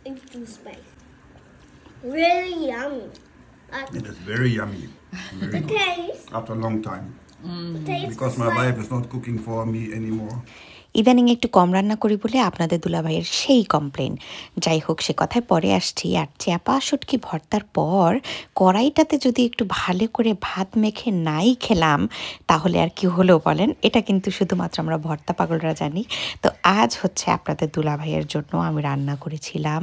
It's too spicy. Really yummy. It is very yummy. Very The good. taste. After a long time. The taste Because is my like wife is not cooking for me anymore. ইদানিং একটু কম রান্না করি বলে আপনাদের দুলাভাইয়ের সেই complain. যাই হোক, সে কথায় পরে আসছি। আর চ্যাপা শুটকি ভর্তার পর কড়াইটাতে যদি একটু ভালো করে ভাত মেখে নাই খেলাম তাহলে আর কি হলো বলেন? এটা কিন্তু শুধুমাত্র আমরা ভর্তা পাগলরা জানি। তো আজ হচ্ছে আপনাদের দুলাভাইয়ের জন্য আমি রান্না করেছিলাম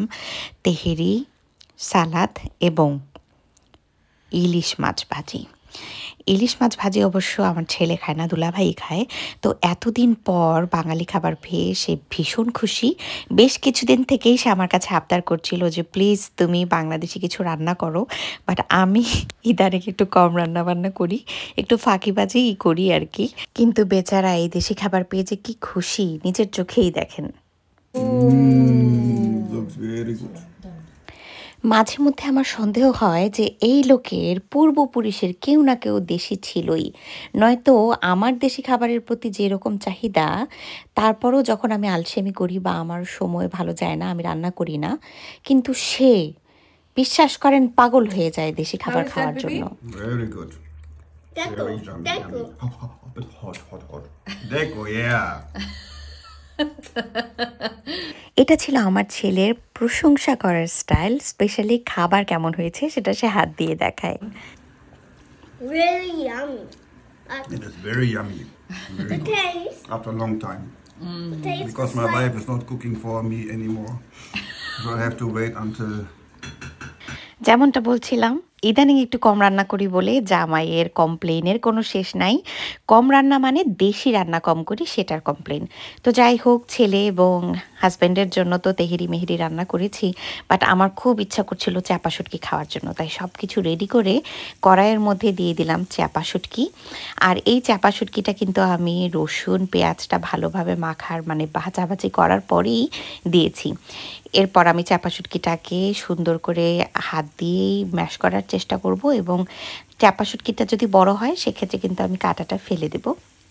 তেহেরি, সালাদ এবং ইলিশ মাছ ভাজি। ইলিশ মাছ ভাজি অবশ্য আমার ছেলে খায় না, দুলাভাই খায়। তো এতদিন পর বাঙালি খাবার পেয়ে সে ভীষণ খুশি। বেশ কিছুদিন থেকেই সে আমার কাছে আবদার করছিল যে প্লিজ তুমি বাংলাদেশি কিছু রান্না করো। বাট আমি ইদানিং একটু কম রান্না বান্না করি, একটু ফাঁকিবাজিই করি আর কি। কিন্তু বেচারা এই দেশি খাবার পেয়ে যে কি খুশি নিজের চোখেই দেখেন। Looks very good. মাঝে মধ্যে আমার সন্দেহ হয় যে এই লোকের পূর্বপুরুষের কেউ না কেউ দেশি ছিলই, নয়তো আমার দেশি খাবারের প্রতি যেরকম চাহিদা, তারপরও যখন আমি আলসেমি করি বা আমার সময় ভালো যায় না, আমি রান্না করি না, কিন্তু সে বিশ্বাস করেন পাগল হয়ে যায় দেশি খাবার খাওয়ার জন্য। Very good. Deco. Very yummy. Deco. A bit hot. Deco, yeah. এটা ছিল আমার ছেলের প্রশংসা করার স্টাইল। স্পেশালি খাবার কেমন হয়েছে সেটা সে হাত দিয়ে দেখায়। Really yummy. It is very yummy. Very The good. taste. After a long time. The taste Because is my like wife is not cooking for me anymore. So I have to wait until... যেমনটা বলছিলাম, ইদানিং একটু কম রান্না করি বলে জামাইয়ের কমপ্লেনের কোনো শেষ নাই। কম রান্না মানে দেশি রান্না কম করি, সেটার কমপ্লেন। তো যাই হোক, ছেলে এবং হাজব্যান্ডের জন্য তো তেহেরি মেহেরি রান্না করেছি, বাট আমার খুব ইচ্ছা করছিল চ্যাপা শুটকি খাওয়ার জন্য। তাই সব কিছু রেডি করে কড়াইয়ের মধ্যে দিয়ে দিলাম চ্যাপা শুটকি। আর এই চ্যাপা শুটকিটা কিন্তু আমি রসুন পেঁয়াজটা ভালোভাবে মাখার মানে ভাজাভাজি করার পরেই দিয়েছি। এরপর আমি চ্যাপা শুটকিটাকে সুন্দর করে হাত দিয়েই ম্যাশ করার চেষ্টা করব, এবং চ্যাপা শুটকিটা যদি বড় হয় সেক্ষেত্রে কিন্তু আমি কাঁটাটা ফেলে দেব।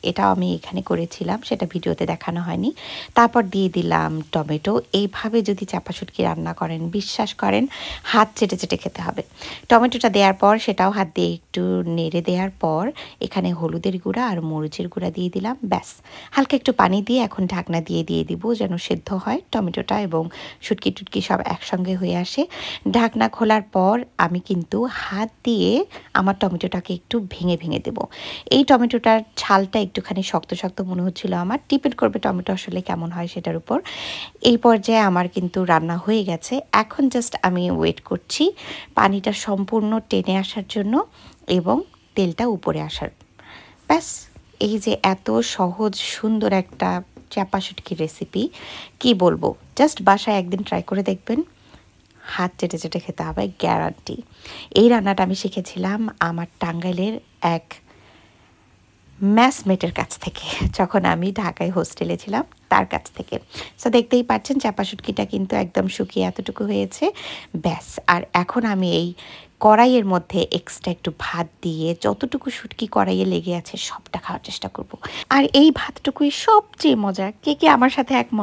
এটাও আমি এখানে করেছিলাম, সেটা ভিডিওতে দেখানো হয়নি। তারপর দিয়ে দিলাম টমেটো। এইভাবে যদি চাপা শুটকি রান্না করেন, বিশ্বাস করেন হাত চেটে চেটে খেতে হবে। টমেটোটা দেওয়ার পর সেটাও হাত দিয়ে একটু নেড়ে দেওয়ার পর এখানে হলুদের গুঁড়া আর মরিচের গুঁড়া দিয়ে দিলাম। ব্যাস, হালকা একটু পানি দিয়ে এখন ঢাকনা দিয়ে দিব যেন সেদ্ধ হয় টমেটোটা এবং শুটকি টুটকি সব একসঙ্গে হয়ে আসে। ঢাকনা খোলার পর আমি কিন্তু হাত দিয়ে আমার টমেটোটাকে একটু ভেঙে ভেঙে দেব। এই টমেটোটার ছালটা একটুখানি শক্ত শক্ত মনে হচ্ছিল আমার, ডিপেন্ড করবে টমেটো আসলে কেমন হয় সেটার উপর। এই পর্যায়ে আমার কিন্তু রান্না হয়ে গেছে। এখন জাস্ট আমি ওয়েট করছি পানিটা সম্পূর্ণ টেনে আসার জন্য এবং তেলটা উপরে আসার। ব্যাস, এই যে এত সহজ সুন্দর একটা চাপা শুটকি রেসিপি, কি বলবো, জাস্ট বাসায় একদিন ট্রাই করে দেখবেন, হাত চেটে চেটে খেতে হবে গ্যারান্টি। এই রান্নাটা আমি শিখেছিলাম আমার টাঙ্গাইলের এক ম্যাসমেটের কাছ থেকে, যখন আমি ঢাকায় হোস্টেলে ছিলাম তার কাছ থেকে। সো দেখতেই পাচ্ছেন চাপা শুটকিটা কিন্তু একদম শুকিয়ে এতটুকু হয়েছে। ব্যাস, আর এখন আমি এই কড়াইয়ের মধ্যে এক্সট্রা একটু ভাত দিয়ে যতটুকু শুটকি কড়াইয়ে লেগে আছে সবটা খাওয়ার চেষ্টা করব। আর এই ভাতটুকুই সবচেয়ে মজা। কে কে আমার সাথে একমত?